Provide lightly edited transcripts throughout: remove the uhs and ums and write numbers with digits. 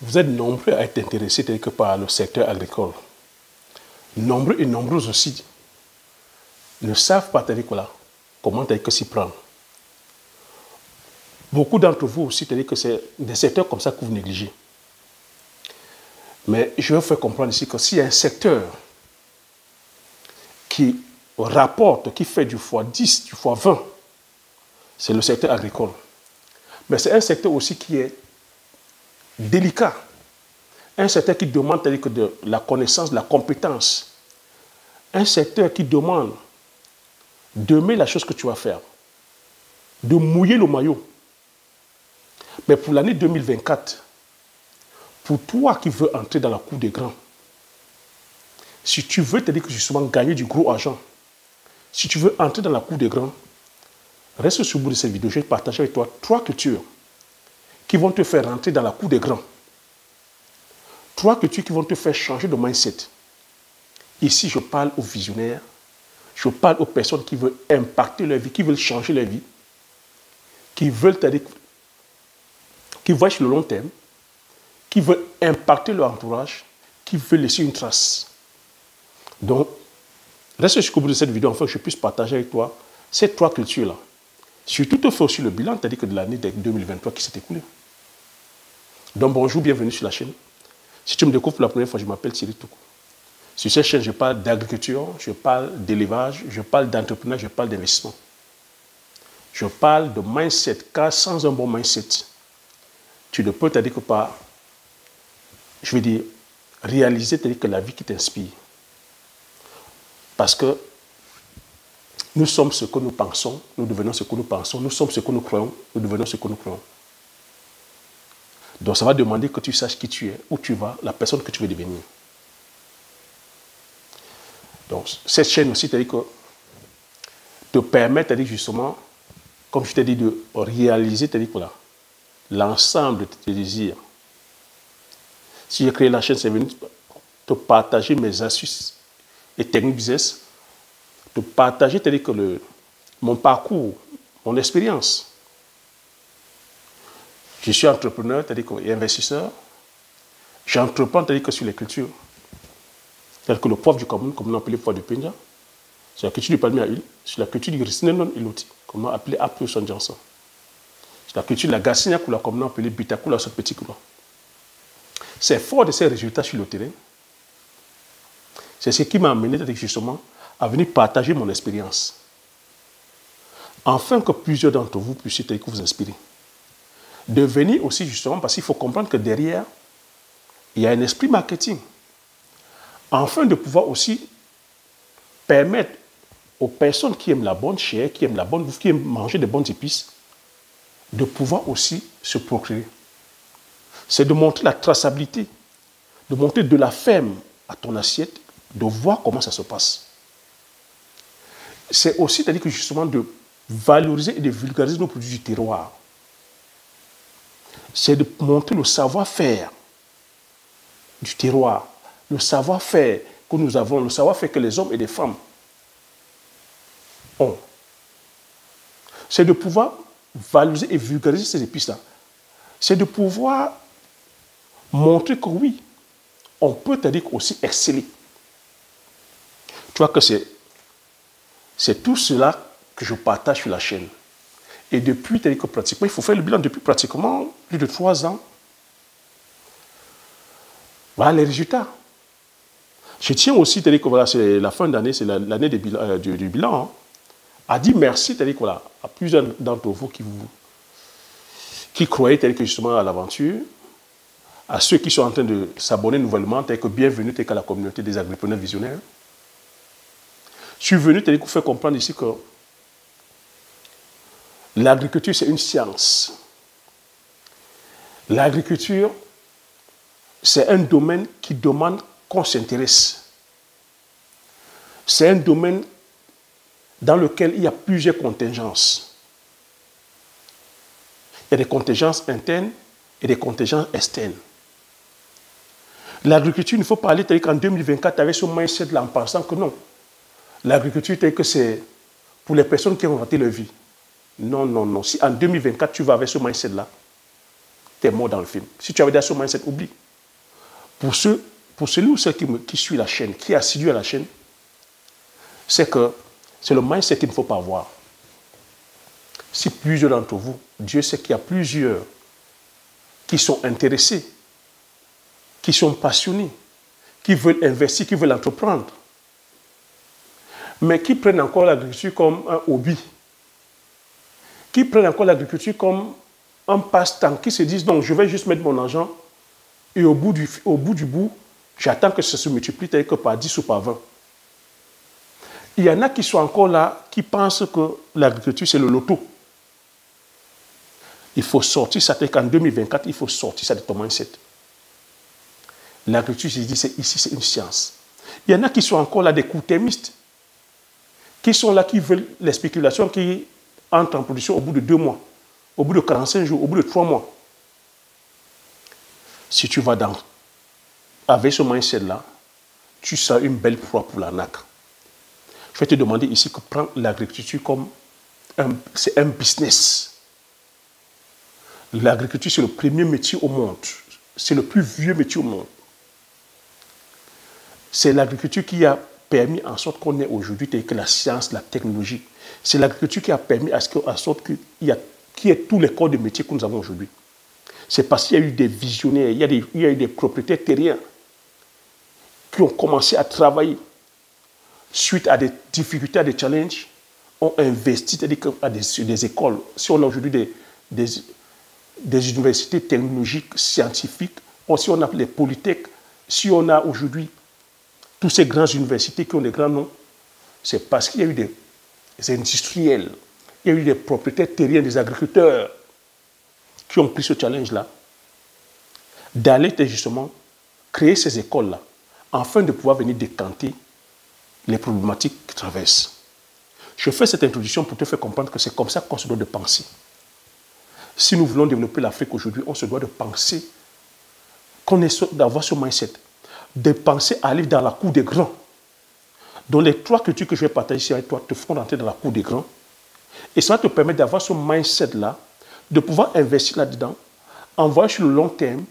Vous êtes nombreux à être intéressés par le secteur agricole. Nombreux et nombreuses aussi ne savent pas comment s'y prendre. Beaucoup d'entre vous aussi, que c'est des secteurs comme ça que vous négligez. Mais je vais vous faire comprendre ici que s'il y a un secteur qui rapporte, qui fait du x10, du x20, c'est le secteur agricole. Mais c'est un secteur aussi qui est délicat. Un secteur qui demande de la connaissance, de la compétence. Un secteur qui demande d'aimer la chose que tu vas faire. De mouiller le maillot. Mais pour l'année 2024, pour toi qui veux entrer dans la cour des grands, si tu veux justement gagner du gros argent, si tu veux entrer dans la cour des grands, reste sur le bout de cette vidéo. Je vais partager avec toi 3 cultures qui vont te faire rentrer dans la cour des grands. 3 cultures qui vont te faire changer de mindset. Ici, je parle aux visionnaires, je parle aux personnes qui veulent impacter leur vie, qui veulent changer leur vie, qui veulent, qui voient sur le long terme, qui veulent impacter leur entourage, qui veulent laisser une trace. Donc, reste jusqu'au bout de cette vidéo, afin que je puisse partager avec toi ces 3 cultures-là. Surtout, te fais aussi le bilan, c'est-à-dire que de l'année 2023 qui s'est écoulée. Donc, bonjour, bienvenue sur la chaîne. Si tu me découvres pour la première fois, je m'appelle Thierry Toukou. Sur cette chaîne, je parle d'agriculture, je parle d'élevage, je parle d'entrepreneuriat, je parle d'investissement. Je parle de mindset, car sans un bon mindset, tu ne peux pas, je veux dire, réaliser que la vie qui t'inspire. Parce que nous sommes ce que nous pensons, nous devenons ce que nous pensons, nous sommes ce que nous croyons, nous devenons ce que nous croyons. Donc ça va demander que tu saches qui tu es, où tu vas, la personne que tu veux devenir. Donc cette chaîne aussi, te permet justement, comme je t'ai dit, de réaliser l'ensemble de tes désirs. Si j'ai créé la chaîne, c'est venu te partager mes astuces et techniques business, de partager mon parcours, mon expérience. Je suis entrepreneur, et investisseur. J'entreprends sur les cultures, telles que le poivre du Cameroun, comme on appelle le poivre du Pinja, sur la culture du palmier à huile, sur la culture du Rissinenon Iloti, comme on appelle Apio Son Janson, sur la culture de la Gassinia, comme on appelle Bitakula, ce petit couleur. C'est fort de ces résultats sur le terrain. C'est ce qui m'a amené justement à venir partager mon expérience. Afin que plusieurs d'entre vous puissiez vous inspirer. De venir aussi justement, parce qu'il faut comprendre que derrière, il y a un esprit marketing. Afin de pouvoir aussi permettre aux personnes qui aiment la bonne chair, qui aiment la bonne bouffe, qui aiment manger de bonnes épices, de pouvoir aussi se procurer. C'est de montrer la traçabilité, de montrer de la ferme à ton assiette, de voir comment ça se passe. C'est aussi, c'est-à-dire que justement, de valoriser et de vulgariser nos produits du terroir. C'est de montrer le savoir-faire du terroir, le savoir-faire que nous avons, le savoir-faire que les hommes et les femmes ont. C'est de pouvoir valoriser et vulgariser ces épices-là. C'est de pouvoir montrer que oui, on peut aussi exceller. Tu vois que c'est tout cela que je partage sur la chaîne. Et depuis, pratiquement, il faut faire le bilan depuis pratiquement plus de 3 ans. Voilà les résultats. Je tiens aussi, que voilà, c'est la fin d'année, c'est l'année du bilan, hein, à dire merci, voilà, à plusieurs d'entre vous qui croyaient justement à l'aventure, à ceux qui sont en train de s'abonner nouvellement, que bienvenue à la communauté des agripreneurs visionnaires. Je suis venu vous faire comprendre ici que l'agriculture, c'est une science. L'agriculture, c'est un domaine qui demande qu'on s'intéresse. C'est un domaine dans lequel il y a plusieurs contingences. Il y a des contingences internes et des contingences externes. L'agriculture, il faut parler qu'en 2024, avec ce mindset-là, en pensant que non. L'agriculture, que c'est pour les personnes qui ont raté leur vie. Non, non, non. Si en 2024, tu vas avec ce mindset-là, tu es mort dans le film. Si tu avais déjà ce mindset, oublie. Pour celui ou celle qui suit la chaîne, qui est assidu à la chaîne, c'est que c'est le mindset qu'il ne faut pas avoir. Si plusieurs d'entre vous, Dieu sait qu'il y a plusieurs qui sont intéressés, qui sont passionnés, qui veulent investir, qui veulent entreprendre, mais qui prennent encore l'agriculture comme un hobby, qui prennent encore l'agriculture comme un passe-temps, qui se disent non, je vais juste mettre mon argent et au bout du bout, j'attends que ça se multiplie tel que par 10 ou par 20. Il y en a qui sont encore là, qui pensent que l'agriculture c'est le loto. Il faut sortir ça, c'est qu'en 2024, il faut sortir ça de ton mindset. L'agriculture, je dis, ici c'est une science. Il y en a qui sont encore là, des court-termistes, qui sont là, qui veulent les spéculations qui entrent en production au bout de 2 mois, au bout de 45 jours, au bout de 3 mois. Si tu vas avec ce mindset-là, tu seras une belle proie pour l'arnaque. Je vais te demander ici que prends l'agriculture comme c'est un business. L'agriculture, c'est le premier métier au monde. C'est le plus vieux métier au monde. C'est l'agriculture qui a permis en sorte qu'on ait aujourd'hui que la science, la technologie. C'est l'agriculture qui a permis en sorte qu'il y ait tous les corps de métier que nous avons aujourd'hui. C'est parce qu'il y a eu des visionnaires, il y a eu des propriétaires terriens qui ont commencé à travailler suite à des difficultés, à des challenges, ont investi à des écoles. Si on a aujourd'hui des universités technologiques, scientifiques, si on a les polytechs, si on a aujourd'hui tous ces grandes universités qui ont des grands noms, c'est parce qu'il y a eu des industriels, il y a eu des propriétaires terriens, des agriculteurs qui ont pris ce challenge-là, d'aller justement créer ces écoles-là, afin de pouvoir venir décanter les problématiques qu'ils traversent. Je fais cette introduction pour te faire comprendre que c'est comme ça qu'on se doit de penser. Si nous voulons développer l'Afrique aujourd'hui, on se doit de penser, d'avoir ce mindset, de penser à aller dans la cour des grands. Donc les 3 cultures que je vais partager ici avec toi te feront rentrer dans la cour des grands. Et ça va te permettre d'avoir ce mindset-là, de pouvoir investir là-dedans, en voyant sur le long terme,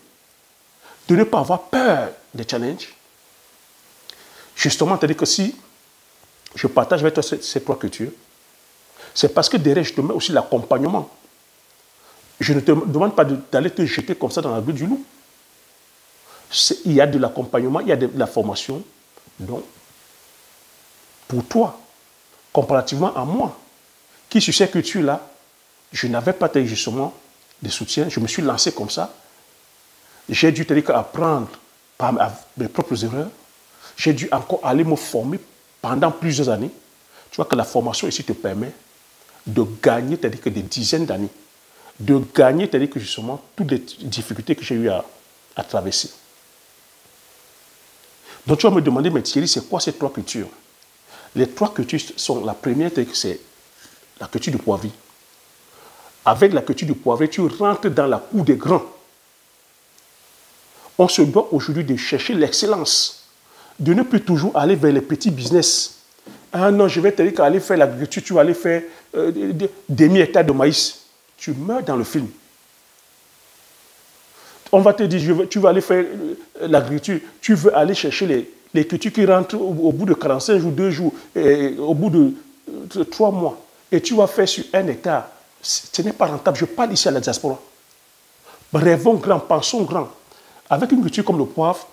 de ne pas avoir peur des challenges. Justement, c'est-à-dire que si je partage avec toi ces 3 cultures, c'est parce que derrière, je te mets aussi l'accompagnement. Je ne te demande pas d'aller te jeter comme ça dans la gueule du loup. Il y a de l'accompagnement, il y a de la formation. Donc, pour toi, comparativement à moi, qui sur ces cultures-là, je n'avais pas justement de soutien, je me suis lancé comme ça. J'ai dû apprendre par mes propres erreurs. J'ai dû encore aller me former pendant plusieurs années. Tu vois que la formation ici te permet de gagner, c'est-à-dire que des dizaines d'années, de gagner, c'est-à-dire que justement toutes les difficultés que j'ai eu à traverser. Donc tu vas me demander, mais Thierry, c'est quoi ces 3 cultures? Les 3 cultures sont, la première, c'est la culture du poivrier. Avec la culture du poivrier, tu rentres dans la cour des grands. On se doit aujourd'hui de chercher l'excellence, de ne plus toujours aller vers les petits business. Ah non, je vais te dire qu'aller faire l'agriculture, tu vas aller faire demi-hectare de maïs. Tu meurs dans le film. On va te dire, tu vas aller faire l'agriculture, tu veux aller chercher les cultures qui rentrent au bout de 45 jours, 2 jours, au bout de 3 mois. Et tu vas faire sur 1 hectare. Ce n'est pas rentable. Je parle ici à la diaspora. Rêvons grand, pensons grand. Avec une culture comme le poivre,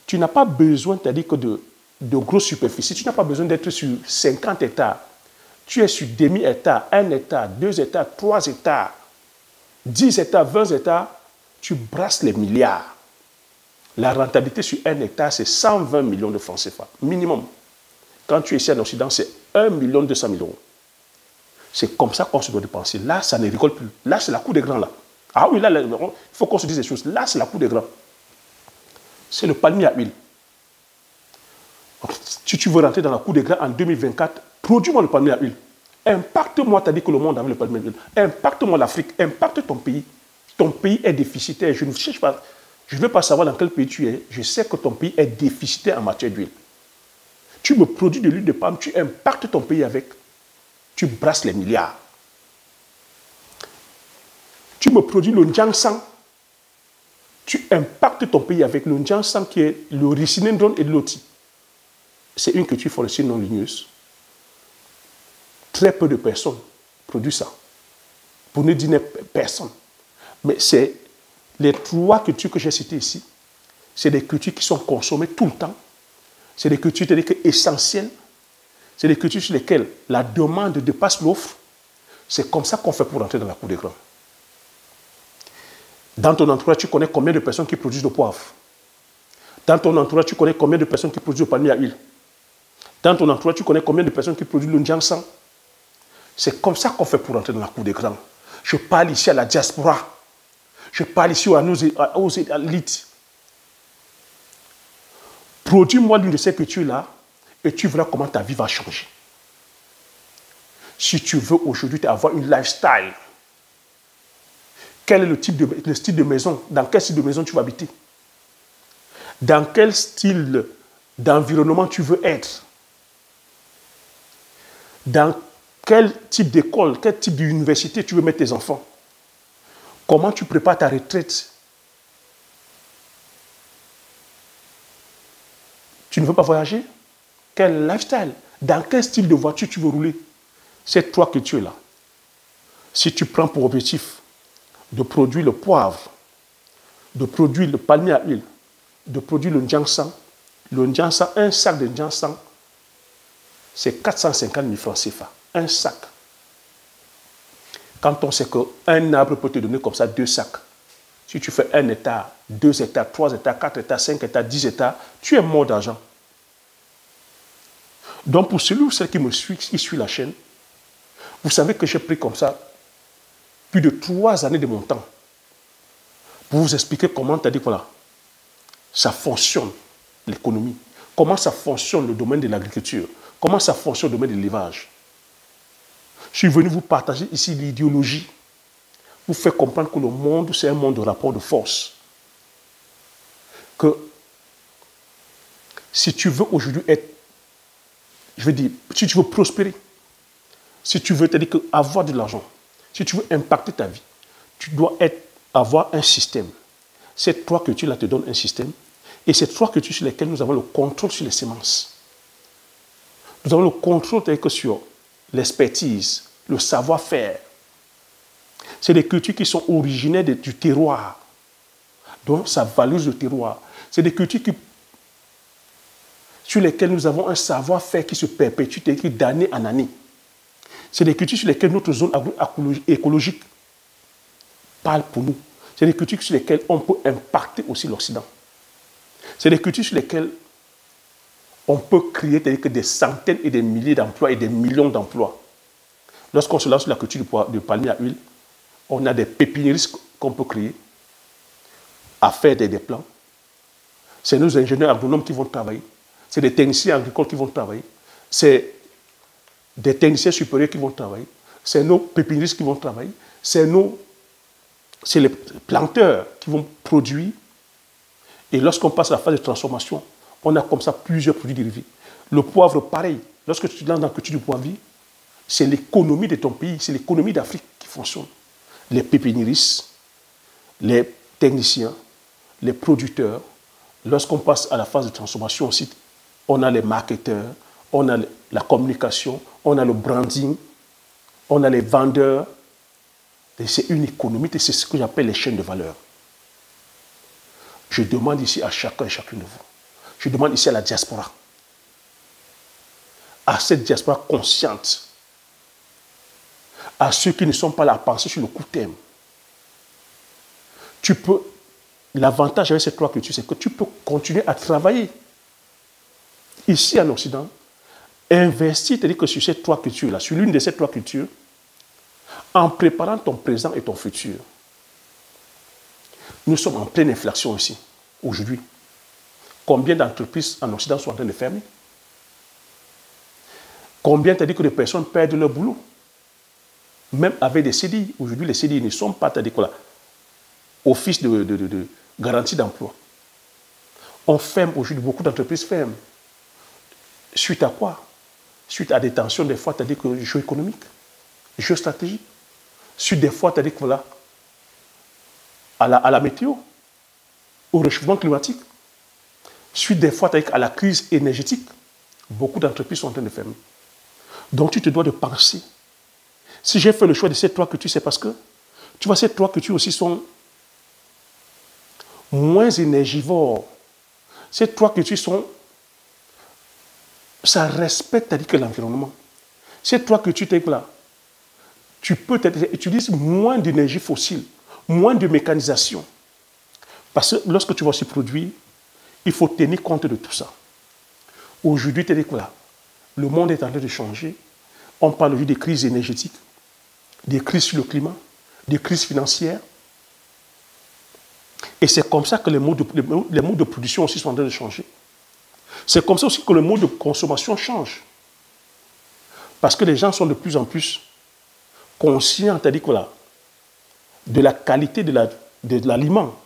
tu n'as pas besoin, c'est-à-dire que de grosses superficies. Tu n'as pas besoin d'être sur 50 hectares. Tu es sur demi-hectare, 1 hectare, 2 hectares, 3 hectares, 10 hectares, 20 hectares. Tu brasses les milliards. La rentabilité sur 1 hectare, c'est 120 millions de francs CFA, minimum. Quand tu es ici en Occident, c'est 1 200 000 euros. C'est comme ça qu'on se doit de penser. Là, ça ne rigole plus. Là, c'est la cour des grands, là. Ah oui, là, il faut qu'on se dise des choses. Là, c'est la cour des grands. C'est le palmier à huile. Si tu veux rentrer dans la cour des grands en 2024, produis-moi le palmier à huile. Impacte-moi, tu as dit que le monde avait le palmier à huile. Impacte-moi l'Afrique. Impacte ton pays. Ton pays est déficitaire. Je ne cherche pas. Je ne veux pas savoir dans quel pays tu es. Je sais que ton pays est déficitaire en matière d'huile. Tu me produis de l'huile de palme, tu impactes ton pays avec. Tu brasses les milliards. Tu me produis le Njiansang. Tu impactes ton pays avec le Njansan qui est le Ricinendron et l'Oti. C'est une culture forestière non ligneuse. Très peu de personnes produisent ça. Pour ne dire personne. Mais c'est les 3 cultures que j'ai citées ici. C'est des cultures qui sont consommées tout le temps. C'est des cultures essentielles. C'est des cultures sur lesquelles la demande dépasse l'offre. C'est comme ça qu'on fait pour entrer dans la cour des grands. Dans ton entourage, tu connais combien de personnes qui produisent le poivre? Dans ton entourage, tu connais combien de personnes qui produisent le palmier à huile? Dans ton entourage, tu connais combien de personnes qui produisent le Njansan? C'est comme ça qu'on fait pour entrer dans la cour des grands. Je parle ici à la diaspora. Je parle ici aux élites. Produis-moi l'une de ces cultures-là et tu verras comment ta vie va changer. Si tu veux aujourd'hui avoir une lifestyle, quel est le style de maison? Dans quel style de maison tu vas habiter? Dans quel style d'environnement tu veux être? Dans quel type d'école, quel type d'université tu veux mettre tes enfants? Comment tu prépares ta retraite? Tu ne veux pas voyager? Quel lifestyle? Dans quel style de voiture tu veux rouler? Ces 3 cultures-là, si tu prends pour objectif de produire le poivre, de produire le palmier à huile, de produire le Njansan, un sac de Njansan, c'est 450 000 francs CFA. Un sac. Quand on sait qu'un arbre peut te donner comme ça 2 sacs, si tu fais 1 hectare, 2 hectares, 3 hectares, 4 hectares, 5 hectares, 10 hectares, tu es mort d'argent. Donc pour celui ou celle qui me suit, qui suit la chaîne, vous savez que j'ai pris comme ça plus de 3 années de mon temps pour vous expliquer comment, voilà, ça fonctionne l'économie, comment ça fonctionne le domaine de l'agriculture, comment ça fonctionne le domaine de l'élevage. Je suis venu vous partager ici l'idéologie, vous faire comprendre que le monde, c'est un monde de rapport de force. Que si tu veux aujourd'hui être, je veux dire, si tu veux prospérer, si tu veux avoir de l'argent, si tu veux impacter ta vie, tu dois avoir un système. Ces 3 cultures-là te donnent un système. Et ces 3 cultures sur lesquelles nous avons le contrôle sur les semences. Nous avons le contrôle sur l'expertise, le savoir-faire. C'est des cultures qui sont originaires du terroir. Donc, ça valorise le terroir. C'est des cultures sur lesquelles nous avons un savoir-faire qui se perpétue d'année en année. C'est des cultures sur lesquelles notre zone écologique parle pour nous. C'est des cultures sur lesquelles on peut impacter aussi l'Occident. C'est des cultures sur lesquelles on peut créer des centaines et des milliers d'emplois et des millions d'emplois. Lorsqu'on se lance sur la culture du palmier à huile, on a des pépiniéristes qu'on peut créer à faire des plans. C'est nos ingénieurs agronomes qui vont travailler. C'est des techniciens agricoles qui vont travailler. C'est des techniciens supérieurs qui vont travailler. C'est nos pépiniéristes qui vont travailler. C'est les planteurs qui vont produire. Et lorsqu'on passe à la phase de transformation, on a comme ça plusieurs produits dérivés. Le poivre, pareil. Lorsque tu lances dans la culture du poivre, c'est l'économie de ton pays, c'est l'économie d'Afrique qui fonctionne. Les pépiniéristes, les techniciens, les producteurs. Lorsqu'on passe à la phase de transformation aussi, on a les marketeurs, on a la communication, on a le branding, on a les vendeurs. C'est une économie, c'est ce que j'appelle les chaînes de valeur. Je demande ici à chacun et chacune de vous, je demande ici à la diaspora, à cette diaspora consciente, à ceux qui ne sont pas là à penser sur le court terme. L'avantage avec ces 3 cultures, c'est que tu peux continuer à travailler ici en Occident, investir, c'est-à-dire que sur ces 3 cultures-là, sur l'une de ces 3 cultures, en préparant ton présent et ton futur. Nous sommes en pleine inflation ici, aujourd'hui. Combien d'entreprises en Occident sont en train de fermer? Combien t'as dit que les personnes perdent leur boulot? Même avec des CDI. Aujourd'hui, les CDI ne sont pas, t'as dit quoi là, office de garantie d'emploi. On ferme aujourd'hui, beaucoup d'entreprises ferment. Suite à quoi? Suite à des tensions, des fois, t'as dit que géoéconomique, géostratégique. Suite des fois, t'as dit que voilà, à la météo. au réchauffement climatique, suite des fois à la crise énergétique, beaucoup d'entreprises sont en train de fermer. Donc tu te dois de penser. Si j'ai fait le choix de ces trois cultures, c'est parce que, tu vois, ces trois cultures aussi sont moins énergivores. Ces trois cultures sont, ça respecte que l'environnement. Ces trois cultures, là, tu peux utiliser moins d'énergie fossile, moins de mécanisation. Parce que lorsque tu vas aussi produire, il faut tenir compte de tout ça. Aujourd'hui, là, le monde est en train de changer. On parle aujourd'hui des crises énergétiques, des crises sur le climat, des crises financières. Et c'est comme ça que les modes de production aussi sont en train de changer. C'est comme ça aussi que le mode de consommation change. Parce que les gens sont de plus en plus conscients, c'est-à-dire que là, de la qualité de l'aliment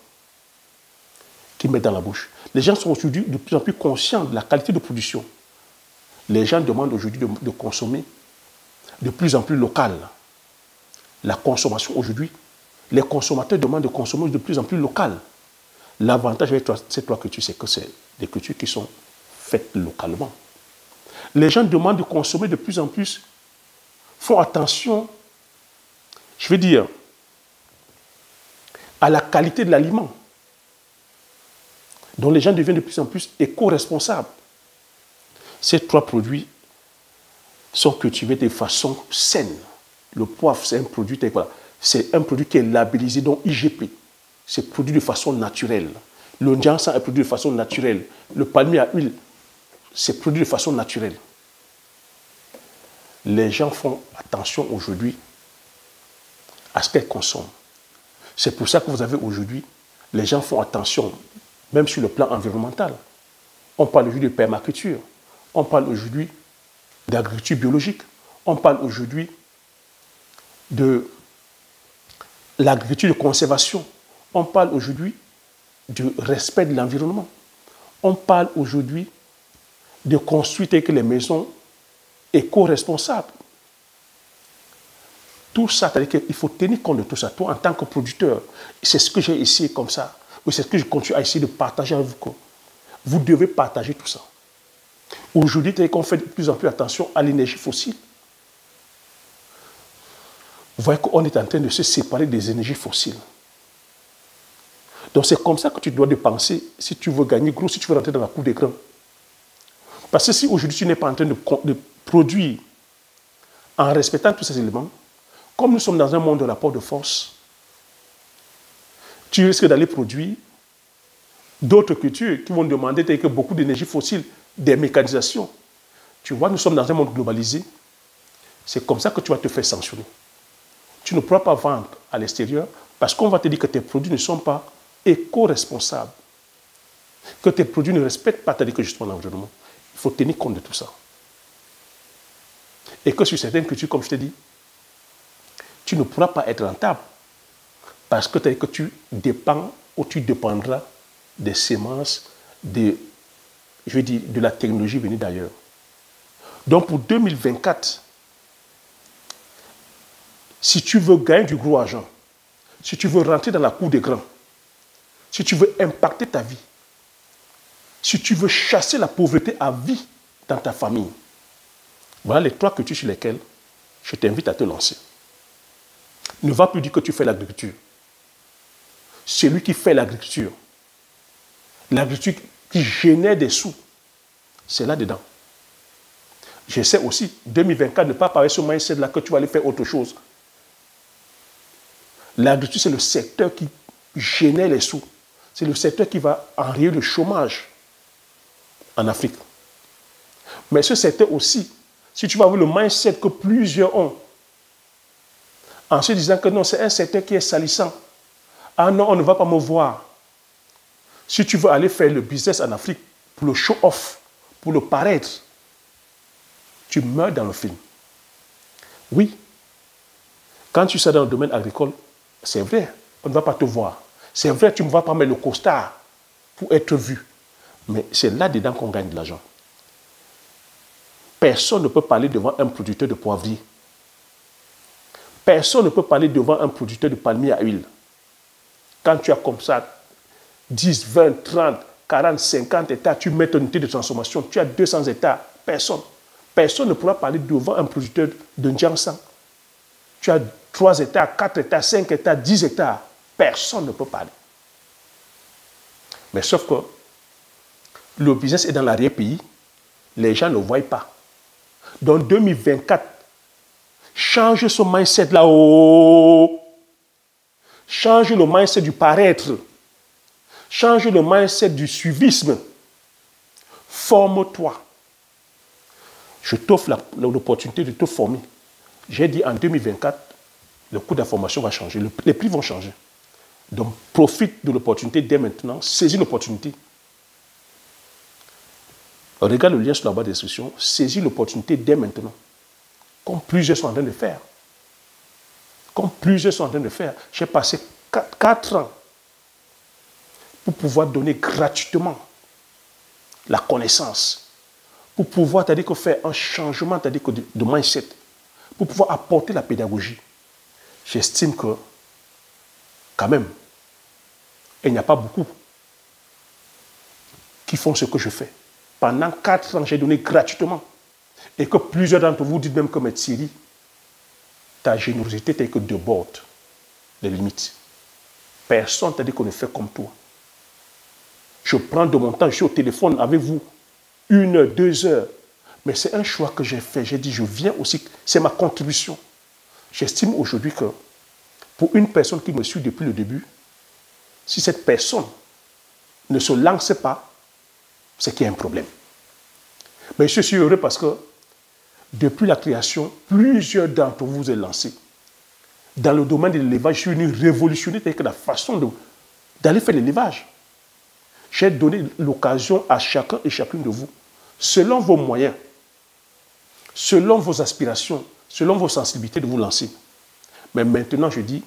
qu'ils mettent dans la bouche. Les gens sont aujourd'hui de plus en plus conscients de la qualité de production. Les gens demandent aujourd'hui de consommer de plus en plus local. La consommation aujourd'hui, les consommateurs demandent de consommer de plus en plus local. L'avantage avec ces trois cultures, c'est que c'est des cultures qui sont faites localement. Les gens demandent de consommer de plus en plus, font attention, je veux dire, à la qualité de l'aliment. Donc les gens deviennent de plus en plus éco-responsables. Ces trois produits sont cultivés de façon saine. Le poivre, c'est un produit, voilà, c'est un produit qui est labellisé, donc IGP. C'est produit de façon naturelle. Le encens est produit de façon naturelle. Le palmier à huile, c'est produit de façon naturelle. Les gens font attention aujourd'hui à ce qu'elles consomment. C'est pour ça que vous avez aujourd'hui, les gens font attention, même sur le plan environnemental. On parle aujourd'hui de permaculture. On parle aujourd'hui d'agriculture biologique. On parle aujourd'hui de l'agriculture de conservation. On parle aujourd'hui du respect de l'environnement. On parle aujourd'hui de construire les maisons éco-responsables. Tout ça, c'est-à-dire qu'il faut tenir compte de tout ça. Toi, en tant que producteur, c'est ce que j'ai essayé comme ça. C'est ce que je continue à essayer de partager avec vous. Vous devez partager tout ça. Aujourd'hui, on fait de plus en plus attention à l'énergie fossile. Vous voyez qu'on est en train de se séparer des énergies fossiles. Donc c'est comme ça que tu dois penser si tu veux gagner gros, si tu veux rentrer dans la cour des grands. Parce que si aujourd'hui tu n'es pas en train de produire en respectant tous ces éléments, comme nous sommes dans un monde de rapport de force, tu risques d'aller produire d'autres cultures qui vont demander que beaucoup d'énergie fossile, des mécanisations. Tu vois, nous sommes dans un monde globalisé. C'est comme ça que tu vas te faire sanctionner. Tu ne pourras pas vendre à l'extérieur parce qu'on va te dire que tes produits ne sont pas éco-responsables. Que tes produits ne respectent pas, c'est-à-dire que justement l'environnement. Il faut tenir compte de tout ça. Et que sur certaines cultures, comme je t'ai dit, tu ne pourras pas être rentable parce que tu dépends ou tu dépendras des semences, de la technologie venue d'ailleurs. Donc pour 2024, si tu veux gagner du gros argent, si tu veux rentrer dans la cour des grands, si tu veux impacter ta vie, si tu veux chasser la pauvreté à vie dans ta famille, voilà les trois cultures sur lesquelles je t'invite à te lancer. Ne va plus dire que tu fais l'agriculture. Celui qui fait l'agriculture qui génère des sous, c'est là-dedans. J'essaie aussi, 2024, ne pas parler sur mindset-là que tu vas aller faire autre chose. L'agriculture, c'est le secteur qui génère les sous. C'est le secteur qui va enrayer le chômage en Afrique. Mais ce secteur aussi, si tu vas voir le mindset que plusieurs ont, en se disant que non, c'est un secteur qui est salissant. Ah non, on ne va pas me voir. Si tu veux aller faire le business en Afrique pour le show-off, pour le paraître, tu meurs dans le film. Oui. Quand tu seras dans le domaine agricole, c'est vrai, on ne va pas te voir. C'est vrai, tu ne vas pas mettre le costard pour être vu. Mais c'est là-dedans qu'on gagne de l'argent. Personne ne peut parler devant un producteur de poivrier. Personne ne peut parler devant un producteur de palmier à huile. Quand tu as comme ça 10, 20, 30, 40, 50 hectares, tu mets ton unité de transformation, tu as 200 hectares, personne. Personne ne pourra parler devant un producteur de Ndiansang. Tu as 3 hectares, 4 hectares, 5 hectares, 10 hectares, personne ne peut parler. Mais sauf que le business est dans l'arrière-pays, les gens ne voient pas. Dans 2024, change ce mindset là-haut. Change le mindset du paraître. Change le mindset du suivisme. Forme-toi. Je t'offre l'opportunité de te former. J'ai dit en 2024, le coût d'information va changer, les prix vont changer. Donc, profite de l'opportunité dès maintenant, saisis l'opportunité. Regarde le lien sur la barre de description, saisis l'opportunité dès maintenant. Comme plusieurs sont en train de faire. Comme plusieurs sont en train de faire. J'ai passé 4 ans pour pouvoir donner gratuitement la connaissance, pour pouvoir, c'est-à-dire que faire un changement, c'est-à-dire que de mindset, pour pouvoir apporter la pédagogie. J'estime que, quand même, il n'y a pas beaucoup qui font ce que je fais. Pendant 4 ans, j'ai donné gratuitement. Et que plusieurs d'entre vous dites même que, mais Thierry, ta générosité t'est que déborde les limites. Personne t'a dit qu'on ne fait comme toi. Je prends de mon temps, je suis au téléphone avec vous, 1 heure, 2 heures. Mais c'est un choix que j'ai fait. J'ai dit, je viens aussi, c'est ma contribution. J'estime aujourd'hui que pour une personne qui me suit depuis le début, si cette personne ne se lance pas, c'est qu'il y a un problème. Mais je suis heureux parce que depuis la création, plusieurs d'entre vous êtes lancés. Dans le domaine de l'élevage, je suis venu révolutionner la façon d'aller faire l'élevage. J'ai donné l'occasion à chacun et chacune de vous, selon vos moyens, selon vos aspirations, selon vos sensibilités, de vous lancer. Mais maintenant, je dis,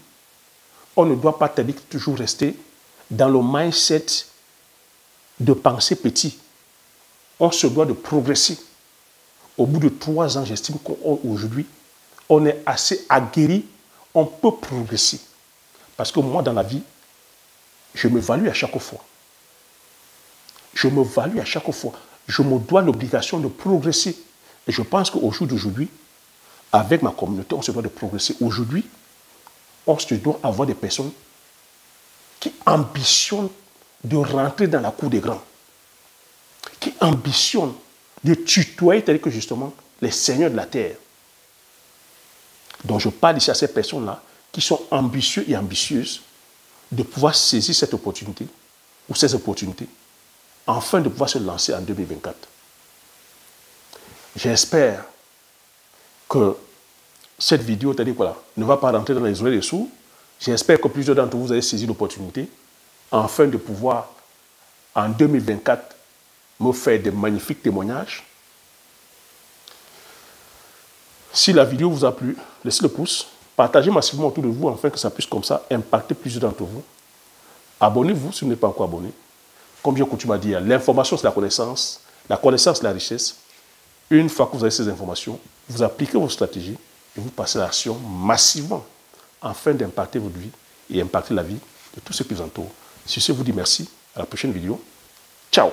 on ne doit pas toujours rester dans le mindset de penser petit. On se doit de progresser. Au bout de 3 ans, j'estime qu'aujourd'hui, on est assez aguerri, on peut progresser. Parce que moi, dans la vie, je m'évalue à chaque fois. Je m'évalue à chaque fois. Je me dois l'obligation de progresser. Et je pense qu'au jour d'aujourd'hui, avec ma communauté, on se doit de progresser. Aujourd'hui, on se doit avoir des personnes qui ambitionnent de rentrer dans la cour des grands, qui ambitionnent de tutoyer, c'est-à-dire que justement, les seigneurs de la terre. Donc je parle ici à ces personnes-là qui sont ambitieux et ambitieuses de pouvoir saisir cette opportunité ou ces opportunités afin de pouvoir se lancer en 2024. J'espère que cette vidéo, c'est-à-dire voilà, ne va pas rentrer dans les oreilles des sourds. J'espère que plusieurs d'entre vous avez saisi l'opportunité afin de pouvoir, en 2024, me faire des magnifiques témoignages. Si la vidéo vous a plu, laissez le pouce, partagez massivement autour de vous afin que ça puisse comme ça impacter plusieurs d'entre vous. Abonnez-vous si vous n'êtes pas encore abonné. Comme j'ai coutume à dire, l'information c'est la connaissance c'est la richesse. Une fois que vous avez ces informations, vous appliquez vos stratégies et vous passez à l'action massivement afin d'impacter votre vie et impacter la vie de tous ceux qui vous entourent. Sur ce, je vous dis merci. À la prochaine vidéo. Ciao.